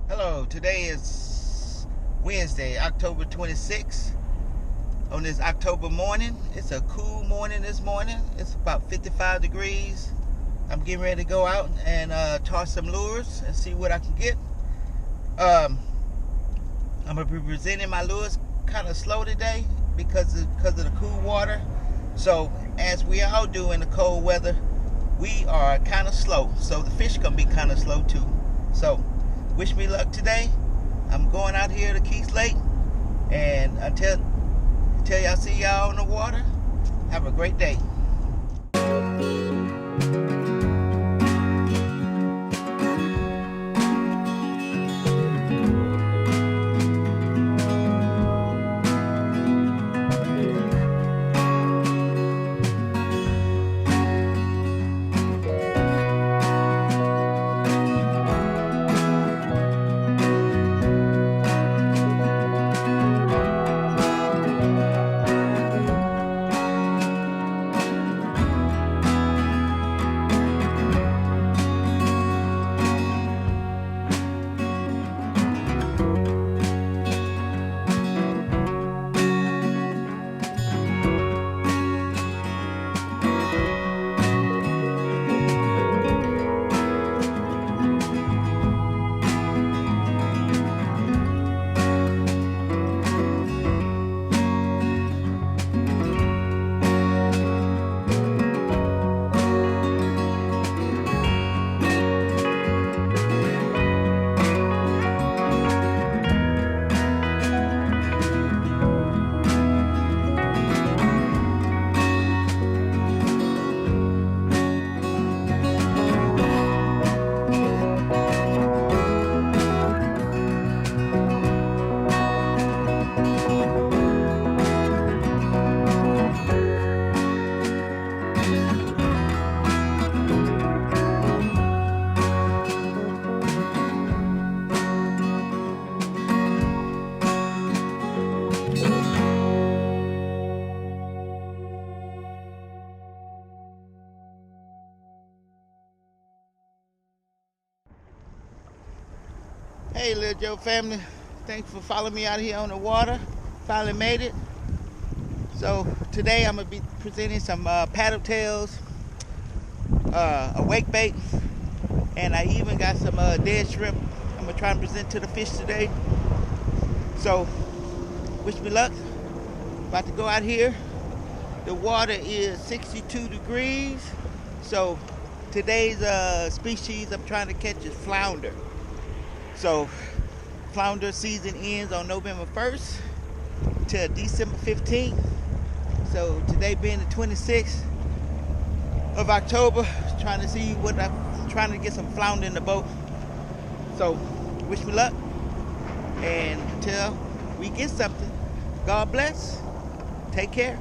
Hello, today is Wednesday, October 26th. On this October morning, it's a cool morning this morning. It's about 55 degrees. I'm getting ready to go out and toss some lures and see what I can get. I'm gonna be presenting my lures kind of slow today because of the cool water. So as we all do in the cold weather, we are kind of slow. So the fish gonna be kind of slow too. So wish me luck today. I'm going out here to Keith Lake, and until y'all see y'all in the water, have a great day. Hey, Lil Joe family, thanks for following me out here on the water. Finally made it. So today I'm gonna be presenting some paddle tails, a wake bait, and I even got some dead shrimp I'm gonna try and present to the fish today. So wish me luck. About to go out here. The water is 62 degrees. So today's species I'm trying to catch is flounder. So flounder season ends on November 1st to December 15th. So today being the 26th of October, trying to see what I'm trying to get some flounder in the boat. So wish me luck, and until we get something, God bless. Take care.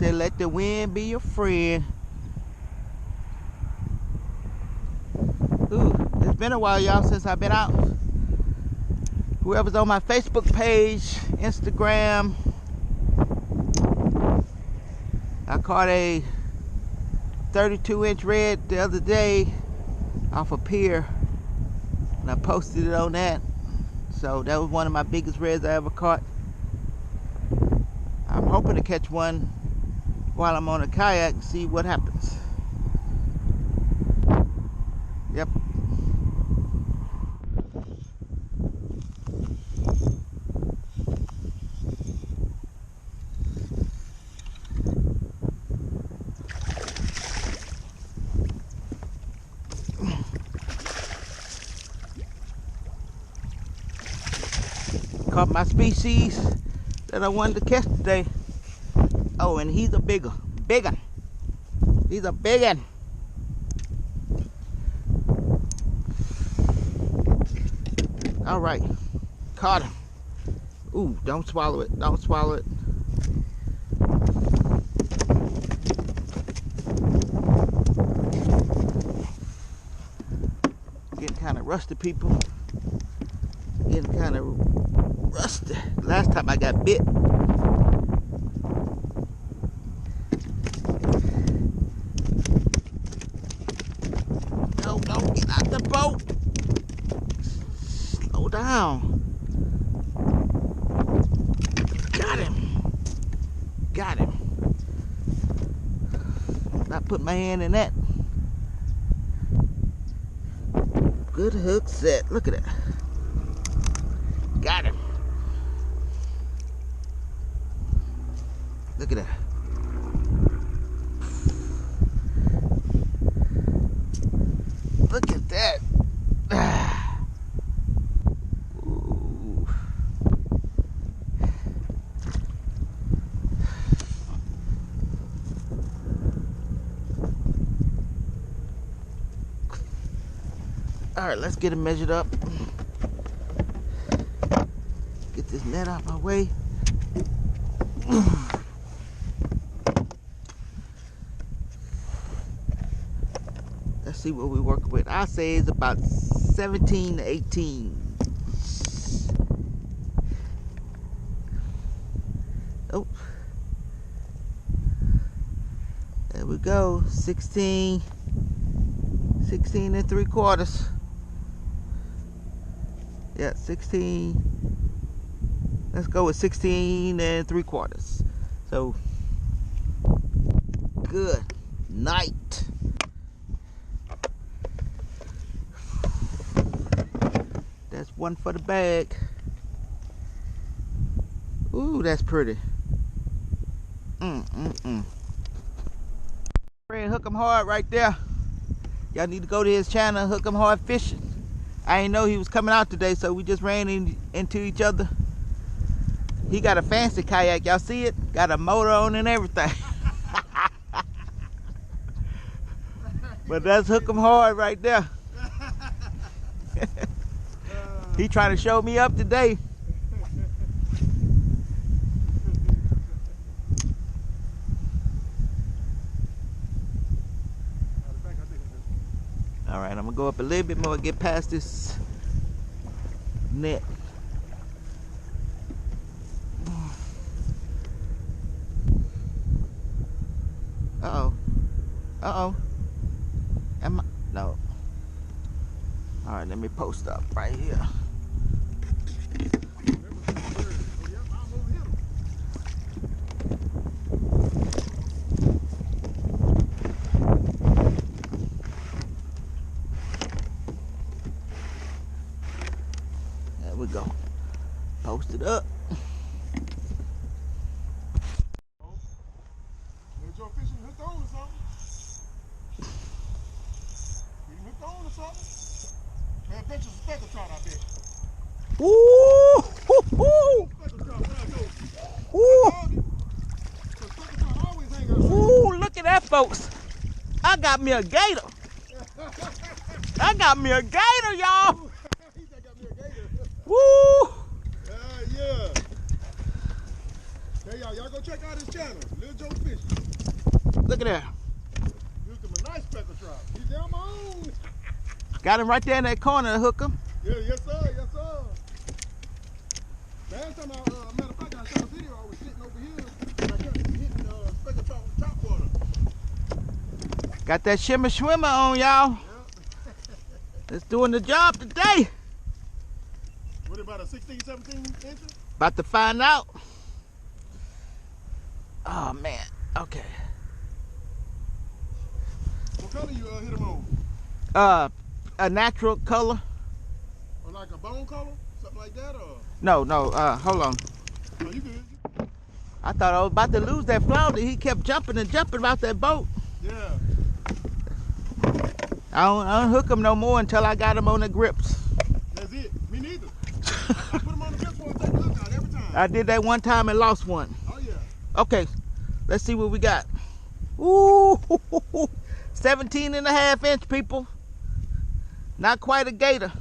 Let the wind be your friend. Ooh, it's been a while, y'all, since I've been out. Whoever's on my Facebook page, Instagram, I caught a 32-inch red the other day off a pier, and I posted it on that. So that was one of my biggest reds I ever caught. I'm hoping to catch one while I'm on a kayak and see what happens. Yep. Caught my species that I wanted to catch today. Oh, and he's a big one. He's a big one. All right, caught him. Ooh, don't swallow it. Don't swallow it. Getting kind of rusty, people. Getting kind of rusty. Last time I got bit. No, don't get out the boat. Slow down. Got him. Got him. I put my hand in that. Good hook set. Look at that. Got him. Look at that. Look at that. Ooh. All right, let's get it measured up. Get this net out my way. Let's see what we work with. I say it's about 17 to 18. Oh, there we go. 16 and 3/4. Yeah, 16. Let's go with 16 and 3/4. So, good night. That's one for the bag. Ooh, that's pretty. Friend Hookem Hard right there. Y'all need to go to his channel, Hookem Hard Fishing. I didn't know he was coming out today, so we just ran into each other. He got a fancy kayak. Y'all see it? Got a motor on and everything. But that's Hookem Hard right there. He trying to show me up today. All right, I'm gonna go up a little bit more, get past this net. Uh-oh. Uh-oh. Am I? No. All right, let me post up right here. There we go. Post it up. Ooh, hoo, hoo. Ooh, look at that, folks. I got me a gator. I got me a gator, y'all. Woo. Yeah. Hey, y'all go check out his channel, Lil Joe Fishing. Look at that. Hooked him a nice speckled trout. He's down my own. Got him right there in that corner, Hookem. Yeah, yes sir, yes sir. Last time matter of fact, I shot a video, I was sitting over here, and I kept hitting speckled trout with top water. Got that shimmer swimmer on, y'all. Yep. It's doing the job today. What about a 16, 17 inches? About to find out. Oh man, okay. What color you hit him on? A natural color. Or like a bone color? Something like that, or? No, hold on. Oh, you good. I thought I was about to lose that flounder. He kept jumping and jumping about that boat. Yeah. I don't hook him no more until I got him on the grips. That's it. Me neither. I put him on the grips for him to take a look out every time. I did that one time and lost one. Oh yeah. Okay, let's see what we got. Ooh, 17.5 inch, people. Not quite a gator,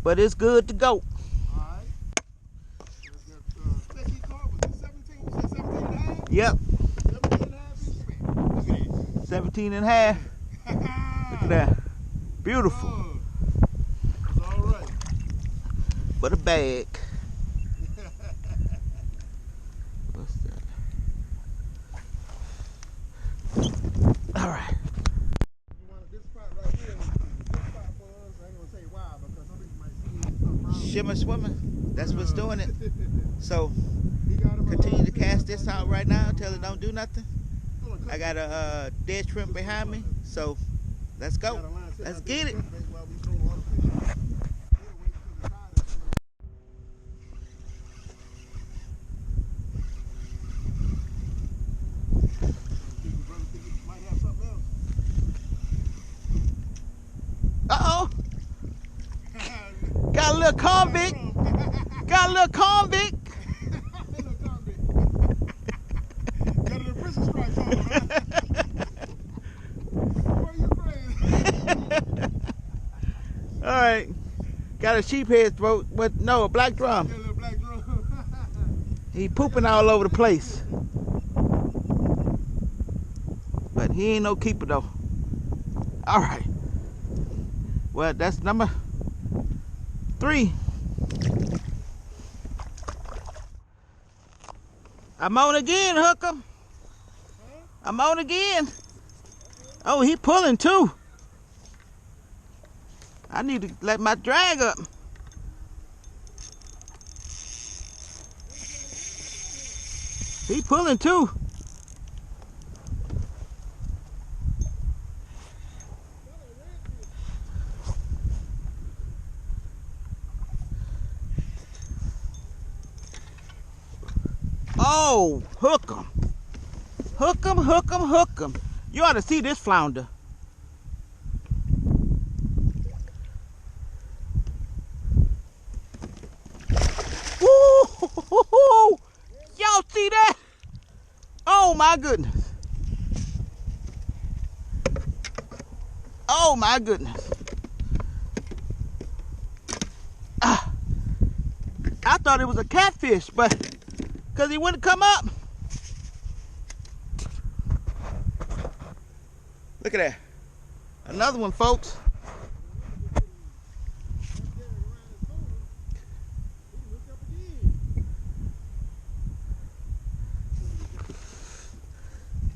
but it's good to go. Alright. That card was 17, you said 17 and a half? Yep, 17 and a half inches. 17.5. Look at that. Beautiful. It's alright. For the bag. shimmer swimming. That's what's doing it. So He got him continue to cast this out right now until it don't do nothing. I got a dead shrimp behind me, so let's go. Let's get it. Uh-oh. Got a little convict. Got a little convict. Got a little prison stripes on, huh? Where you crazy? All right. Got a sheephead throat, but no, a black drum. Got a little black drum. He pooping all over the place. But he ain't no keeper though. All right. Well, that's number 3. I'm on again, Hookem. I'm on again. Oh, he pulling too. I need to let my drag up. He pulling too. Oh, Hookem. Hookem, Hookem, Hookem. You ought to see this flounder. Woo! Y'all see that? Oh my goodness. Oh my goodness. I thought it was a catfish, but because he wouldn't come up. Look at that. Another one, folks.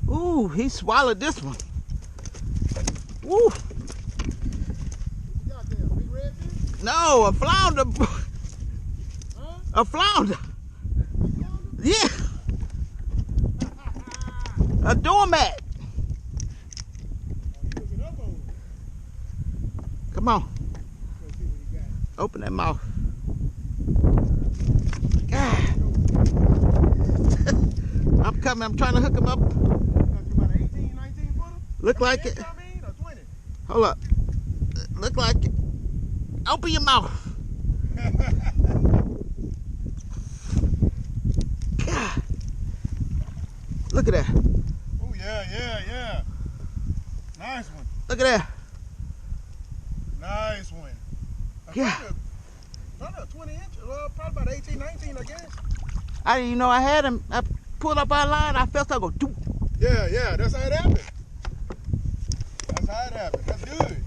Ooh, he swallowed this one. Woo. No, a flounder. A flounder. Yeah. A doormat. Come on. Open that mouth. God. I'm coming. I'm trying to hook him up. Look like it. Hold up. Look like it. Open your mouth. God. Look at that. Oh, yeah. Nice one. Look at that. Nice one. Yeah. Probably 20 inches. Well, probably about 18, 19, I guess. I didn't even know I had him. I pulled up our line. I felt I go, doop. Yeah. That's how it happened. That's good.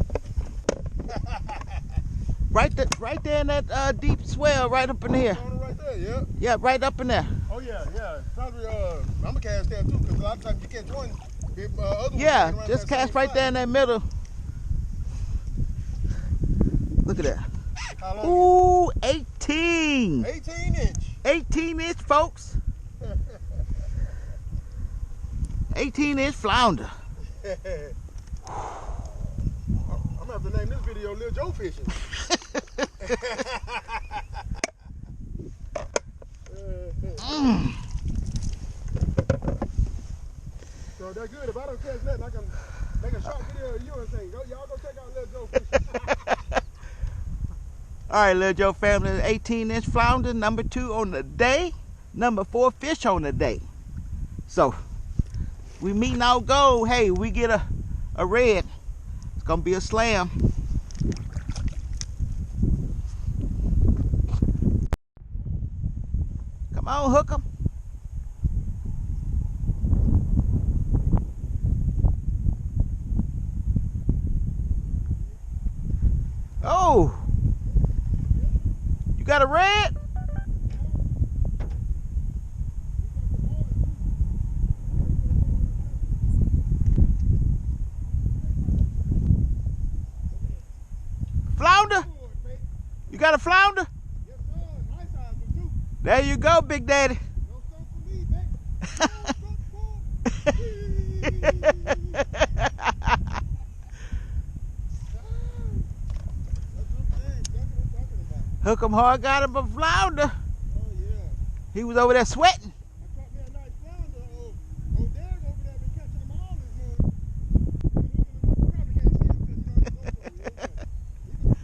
Right there in that deep swell, right up in here. Right there, yeah. Yeah, right up in there. Oh yeah. Probably I'm gonna cast there too, because a lot of times you catch one. Other Yeah, ones just cast right there in that middle. Look at that. How long? Ooh, 18. 18 inch. 18 inch, folks. 18 inch flounder. I'm gonna have to name this video Lil Joe Fishing. So that's good. If I don't catch nothing, I can make a short video of you and say, y'all go check out Lil Joe Fishing. All right, Lil Joe family, 18 inch flounder, number 2 on the day, number 4 fish on the day. So we meeting our goal. Hey, we get a red. It's gonna be a slam. Come on, Hookem. Oh, you got a red? Flounder? You got a flounder? Yeah, There you go, Big Daddy. No stuff for me, baby. No stuff for me. Hookem Hard got him a flounder. Oh, yeah. He was over there sweating. I caught me a nice flounder. Oh, Derek over there been catching them all this morning. You probably can't see him because you know he's over there. He been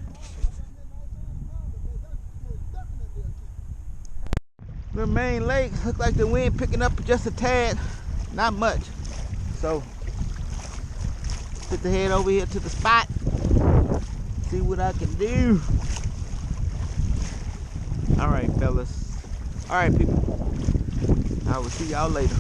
catching them all. I got me a nice flounder, but that's most definitely a keeper. The main lake look like the wind picking up just a tad, not much. So, put the head over here to the spot, see what I can do. All right, fellas. All right, people. I will see y'all later.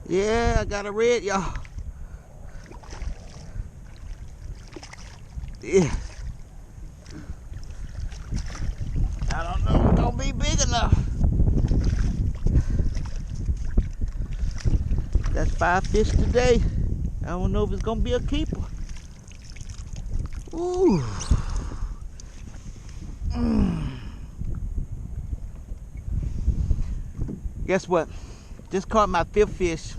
Yeah, I got a red, y'all. Yeah. I don't know if it's gonna be big enough. That's 5 fish today. I don't know if it's gonna be a keeper. Ooh. Guess what? Just caught my 5th fish.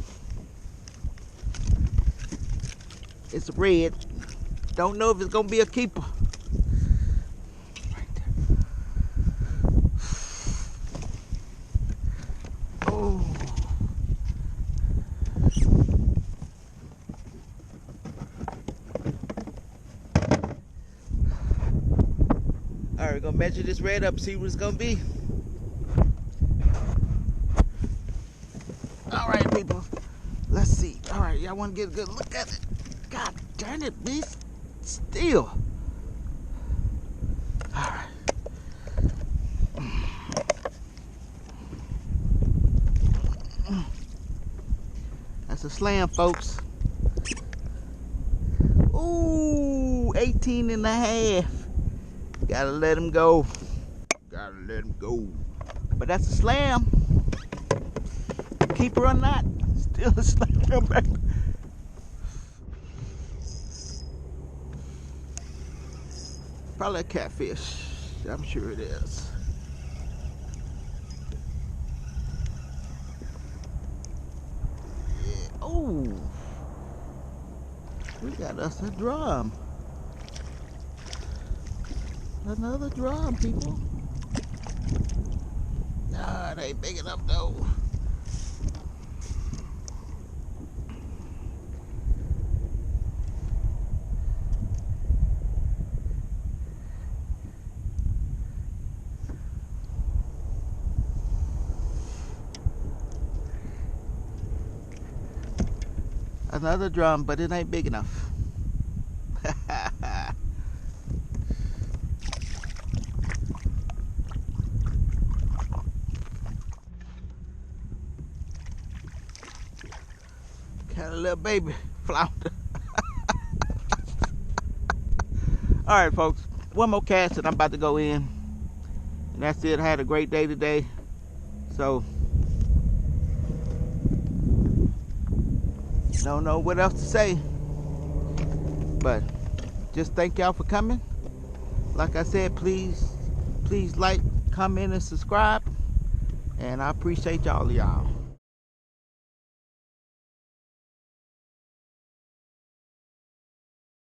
It's red. Don't know if it's gonna be a keeper. Right there. Oh. All right, we're gonna measure this red up, see what it's gonna be. All right, people, let's see. All right, y'all want to get a good look at it? God darn it, be still. All right. That's a slam, folks. Ooh, 18 and a half. Gotta let him go. Gotta let him go. But that's a slam. Keeper or not, still a slam back. Probably a catfish. I'm sure it is. Yeah. Oh, we got us a drum. Another drum, people. Nah, it ain't big enough though. Another drum, but it ain't big enough. Got a little baby flounder. All right, folks. One more cast and I'm about to go in. And that's it. I had a great day today. So, don't know what else to say, but just thank y'all for coming. Like I said, please like, comment, and subscribe, and I appreciate y'all.